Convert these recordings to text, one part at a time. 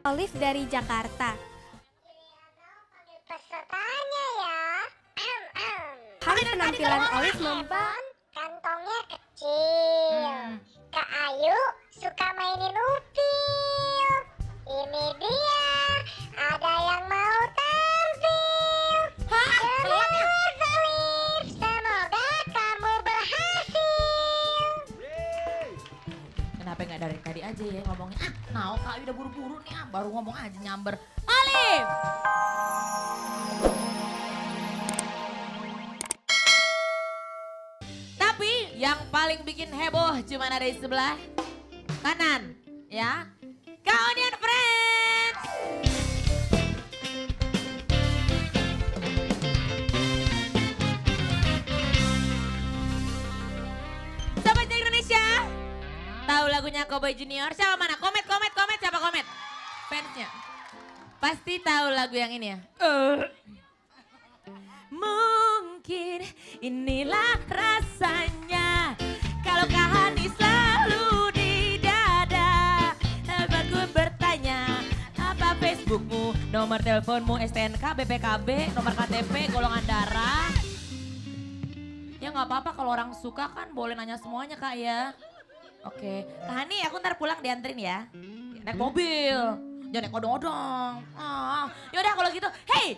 Olive dari Jakarta. Pesertanya ya. Penampilan Olive membuat Kantongnya kecil. Kak Ayu suka mainin upil. Ini dia. Ada yang mau tampil. Selamat Olive. Semoga kamu berhasil. Kenapa nggak dari tadi aja ya ngomongnya? Kak Ayu udah buru-buru nih, baru ngomong aja nyamber. Olive! Tapi yang paling bikin heboh cuma ada di sebelah kanan, ya. Kak Onion Friends! Sobat Cilik Indonesia, tahu lagunya Cowboy Junior? Siapa mana? Komet, siapa komet? Fansnya. Pasti tahu lagu yang ini ya. Mungkin inilah rasanya kalau Kahani selalu di dada. Dapat gue bertanya, apa Facebookmu, nomor teleponmu, STNK, BPKB, nomor KTP, golongan darah. Ya nggak apa-apa kalau orang suka kan boleh nanya semuanya Kak ya. Oke, Kahani aku ntar pulang dianterin ya. Naik mobil. Jangan naik odong-odong. Yaudah kalau gitu, hey!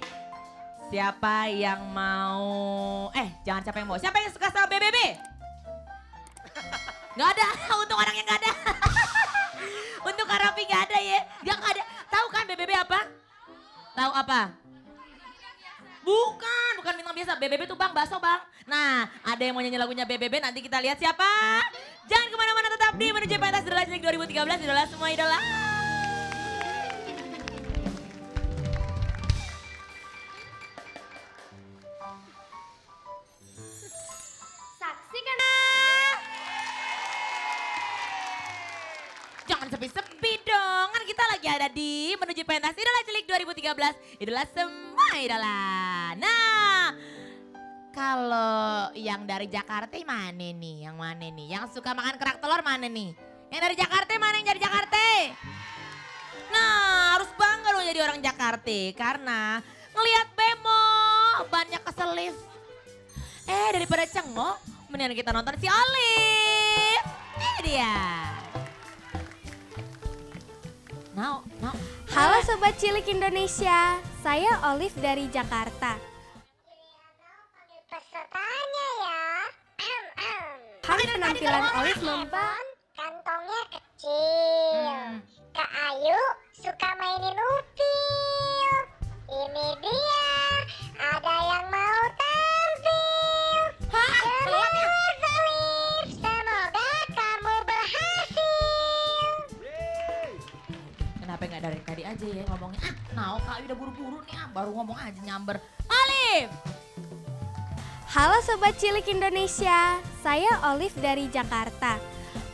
Siapa yang mau, jangan siapa yang mau. Siapa yang suka sama BBB? Gak ada, untuk orang yang gak ada. Untuk Kak Raffi gak ada ya. Gak ada, tahu kan BBB apa? Tahu apa? Bukan bintang biasa. BBB tuh bang, bakso bang. Nah, ada yang mau nyanyi lagunya BBB, nanti kita lihat siapa. Jangan kemana-mana, tetap di Menuju Pentas Idola Cilik 2013, idola semua idola. Saksikan. Jangan sepi-sepi dong, kan kita lagi ada di Menuju Pentas Idola Cilik 2013, idola semua idola. Nah, kalau yang dari Jakarta mana nih? Yang mana nih? Yang suka makan kerak telur mana nih? Yang dari Jakarta mana yang dari Jakarta? Nah, harus bangga dong jadi orang Jakarta karena ngelihat Bemo banyak keselip. Daripada cengok, mendingan kita nonton si Olive. Ini dia. Now. Halo Sobat Cilik Indonesia, saya Olive dari Jakarta. Pesertanya ya. Penampilan Olive membuat Kantongnya kecil. Kak Ayu suka mainin upil. Ini dia. Ada yang mau tampil. Selamat Olive. Semoga kamu berhasil. Kenapa nggak dari tadi aja ya ngomongnya? Kak Ayu udah buru-buru nih, baru ngomong aja nyamber. Olive! Halo Sobat Cilik Indonesia, saya Olive dari Jakarta.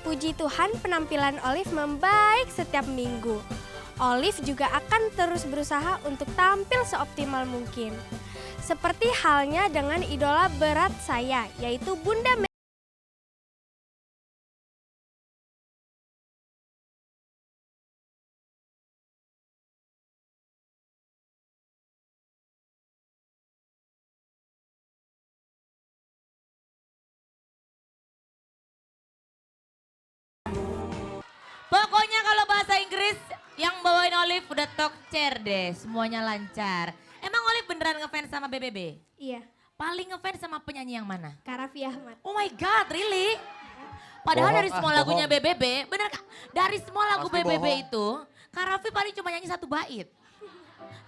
Puji Tuhan penampilan Olive membaik setiap minggu. Olive juga akan terus berusaha untuk tampil seoptimal mungkin. Seperti halnya dengan idola berat saya, yaitu Bunda Pokoknya kalau bahasa Inggris yang bawain Olive udah talk chair deh, semuanya lancar. Emang Olive beneran ngefans sama BBB? Iya, Paling ngefans sama penyanyi yang mana? Kak Raffi Ahmad. Oh my God, really? Padahal dari semua lagunya BBB, bener Kak? Dari semua lagu Pasti BBB bohong. itu, Kak Raffi paling cuma nyanyi satu bait.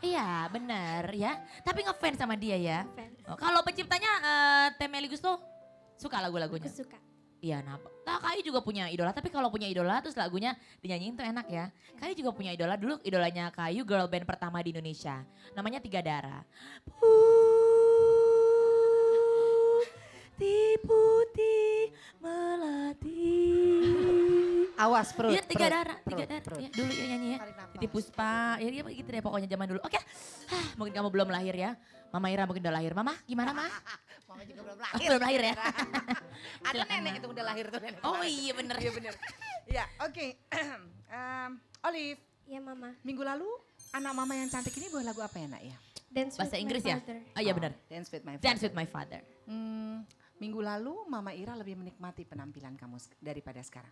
Iya bener ya, tapi ngefans sama dia ya. Fans. Kalau penciptanya Teh Meli Gusto, suka lagu-lagunya? Aku suka. Iya, nah Kak Ayu juga punya idola, tapi kalau punya idola terus lagunya dinyanyiin tuh enak ya. Kak Ayu juga punya idola, dulu idolanya Kak Ayu girl band pertama di Indonesia. Namanya Tiga Darah. Putih melati. Awas perut. Iya Tiga Darah, Tiga Darah. perut. Ya, dulu ya nyanyi ya. Tarik nafas. Titi Puspa, ya dia gitu deh pokoknya zaman dulu. Oke, mungkin kamu belum lahir ya. Mama Ira mungkin udah lahir. Mama gimana Mama? Mama juga belum Oh, lahir. belum lahir ya. Ada Silakan, nenek Ma. itu udah lahir tuh nenek. Oh iya bener. Iya bener. Ya oke. Olive, Iya Mama. Minggu lalu anak mama yang cantik ini bawa lagu apa ya nak ya? Dance with Bahasa my Inggris ya? father. Oh iya benar. Dance with my Dance Father. with my father. Minggu lalu Mama Ira lebih menikmati penampilan kamu daripada sekarang.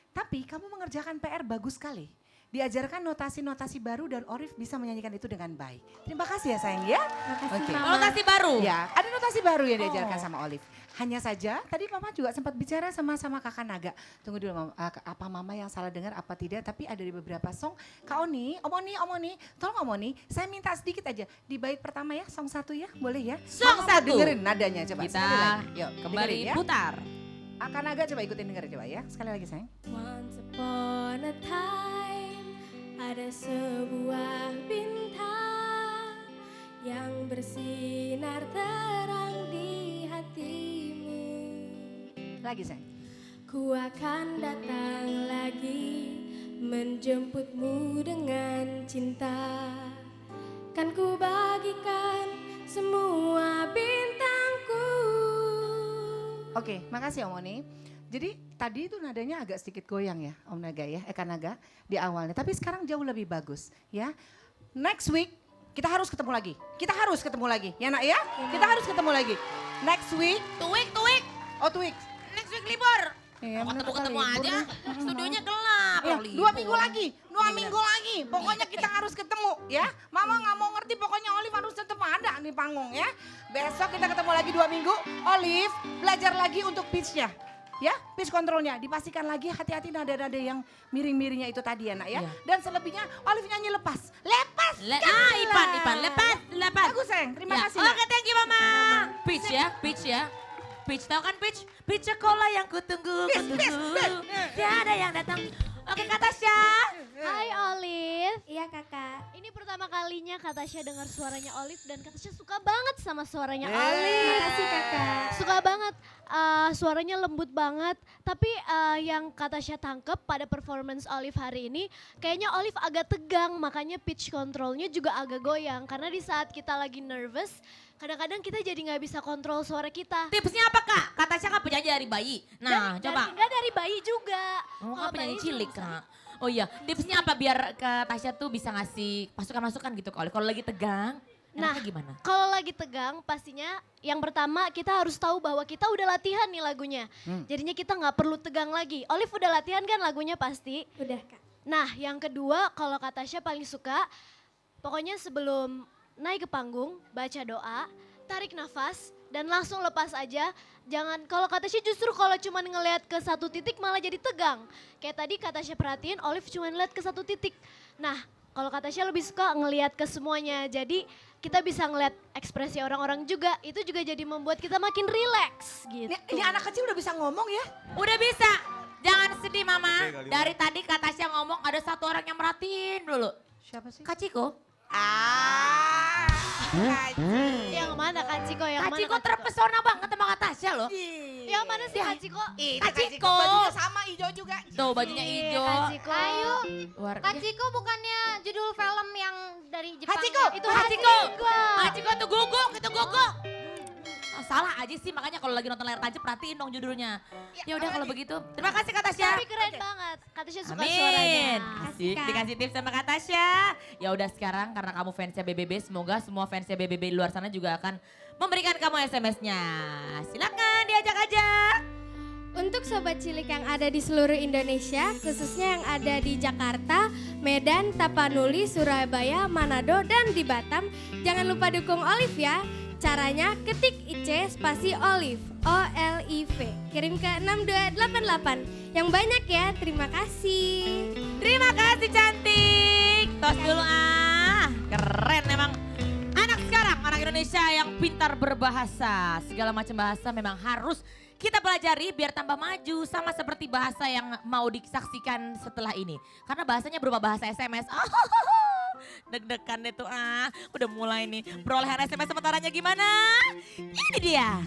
Tapi kamu mengerjakan PR bagus sekali. Diajarkan notasi-notasi baru dan Olive bisa menyanyikan itu dengan baik. Terima kasih ya sayang ya. Makasih Oke. Mama. Notasi baru? Ya, ada notasi baru yang diajarkan Oh. sama Olive. Hanya saja tadi Mama juga sempat bicara sama kakak Naga. Tunggu dulu Mama, apa Mama yang salah dengar apa tidak. Tapi ada di beberapa song. Kak Oni, Om Oni, tolong Om Oni. Saya minta sedikit aja di bait pertama ya, song 1 ya, boleh ya? Song Mama mau 1. dengerin nadanya coba. Kita sekali lagi. Yuk, kembali dengerin ya. putar. Akan Naga coba ikutin dengerin coba ya. Sekali lagi sayang. Once upon a time ada sebuah bintang yang bersinar terang di hatimu. Lagi sayang. Ku akan datang lagi menjemputmu dengan cinta. Kan ku bagikan semua bintangku. Oke, makasih Om Oni. Jadi tadi itu nadanya agak sedikit goyang ya Om Naga ya, Eka Naga di awalnya. Tapi sekarang jauh lebih bagus ya. Next week kita harus ketemu lagi. Ya nak ya? Kita harus ketemu lagi. Next week. Tuik. Oh 2 weeks. Next week libur. Iya, bener Ketemu kali, aja. libur. Studionya gelap. Ya, Kalau 2 libur. minggu lagi, 2 minggu lagi. Pokoknya kita harus ketemu ya. Mama nggak mau ngerti, pokoknya Olive harus tetap ada di panggung ya. Besok kita ketemu lagi 2 minggu. Olive belajar lagi untuk pitch-nya. Ya, pitch controlnya. Dipastikan lagi hati-hati nada-nada yang miring-miringnya itu tadi ya nak ya. Iya. Dan selebihnya Olive nyanyi lepas. Lepas. Ipan, lepas. Bagus sayang, terima Ya, kasih. Oke, Nak. thank you Mama. Pitch ya. Pitch, tahu kan pitch? Pitch sekolah yang kutunggu. Pitch. Tiada yang datang. Oke, Kak Tasya. Hai Olive, Iya kakak. ini pertama kalinya Kak Tasya dengar suaranya Olive dan Kak Tasya suka banget sama suaranya Eh. Olive. Makasih kakak. Suka banget, suaranya lembut banget. Tapi yang Kak Tasya tangkep pada performance Olive hari ini, kayaknya Olive agak tegang, makanya pitch controlnya juga agak goyang. Karena di saat kita lagi nervous, kadang-kadang kita jadi nggak bisa kontrol suara kita. Tipsnya apa Kak? Kak Tasya kan penyanyi dari bayi. Nah, coba. Enggak dari bayi juga. Oh, Kalau kan penyanyi bayi cilik belum Kak. Oh iya, tipsnya apa biar Kak Tasya tuh bisa ngasih masukan-masukan gitu Kak Olive. Kalau lagi tegang, Nah, enaknya gimana? kalau lagi tegang pastinya yang pertama kita harus tahu bahwa kita udah latihan nih lagunya. Jadinya kita nggak perlu tegang lagi. Olive udah latihan kan lagunya pasti. Udah kak. Nah yang kedua kalau Kak Tasya paling suka, pokoknya sebelum naik ke panggung baca doa, tarik nafas dan langsung lepas aja. Jangan, kalau Kak Tasya justru kalau cuma ngelihat ke satu titik malah jadi tegang. Kayak tadi Kak Tasya perhatiin Olive cuma ngeliat ke satu titik. Nah kalau Kak Tasya lebih suka ngelihat ke semuanya. Jadi kita bisa ngeliat ekspresi orang-orang juga. Itu juga jadi membuat kita makin rileks gitu. Ini anak kecil udah bisa ngomong ya. Udah bisa. Jangan sedih Mama. Dari tadi Kak Tasya ngomong ada satu orang yang merhatiin dulu. Siapa sih? Kak Ciko. Yang mana Kak Ciko? Yang Kak mana Ciko terpesona banget sama Kak Tasya loh. Yang mana sih Kak Ciko? Kak Ciko. Bajunya sama hijau juga. Tuh bajunya Iya, hijau. Kak Ciko. Ayo, Luar Kak Ciko bukannya judul film yang dari Jepang? Hachiko. Itu Hachiko. Hachiko tuh guguk, itu guguk. Oh, salah aja sih, makanya kalau lagi nonton layar tancap perhatiin dong judulnya. Ya udah kalau begitu. Terima kasih Kak Tasya. Tapi keren banget. Kak Tasya suka suaranya. Amin. Asik, Kak. dikasih tips sama Kak Tasya. Ya udah sekarang karena kamu fansnya BBB, semoga semua fansnya BBB di luar sana juga akan memberikan kamu SMS-nya. Silakan diajak-ajak. Untuk sobat cilik yang ada di seluruh Indonesia, khususnya yang ada di Jakarta, Medan, Tapanuli, Surabaya, Manado, dan di Batam, jangan lupa dukung Olive ya. Caranya ketik IC spasi Olive, O-L-I-V. Kirim ke 6288. Yang banyak ya, terima kasih. Terima kasih cantik. Tos dulu ah. Keren memang. Anak sekarang, anak Indonesia yang pintar berbahasa. Segala macam bahasa memang harus kita pelajari biar tambah maju. Sama seperti bahasa yang mau disaksikan setelah ini. Karena bahasanya berupa bahasa SMS. Deg-degan deh tuh ah. Udah mulai nih. Perolehan SMS sementaranya gimana? Ini dia.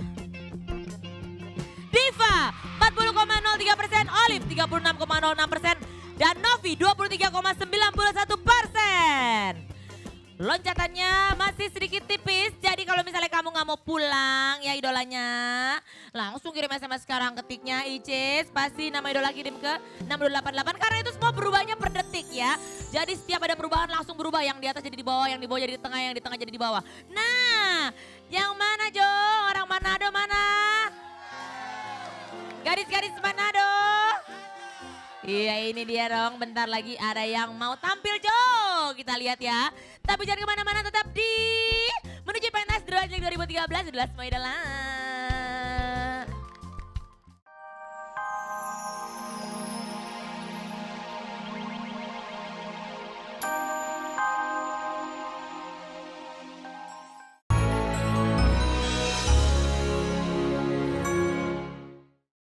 Diva 40,03%, Olive 36,06%, dan Novi 23,91%. Loncatannya masih sedikit tipis, jadi kalau misalnya kamu nggak mau pulang ya idolanya, langsung kirim SMS sekarang, ketiknya Icis, pasti nama idola kirim ke 6288 karena itu semua berubahnya per detik ya. Jadi setiap ada perubahan langsung berubah, yang di atas jadi di bawah, yang di bawah jadi di tengah, yang di tengah jadi di bawah. Nah, yang mana Jo? Orang Manado mana? Gadis-gadis Manado? Iya ini dia dong, bentar lagi ada yang mau tampil Jo. Kita lihat ya. Tapi jangan kemana-mana, tetap di menuju pentas Drone 2013 adalah semua idola.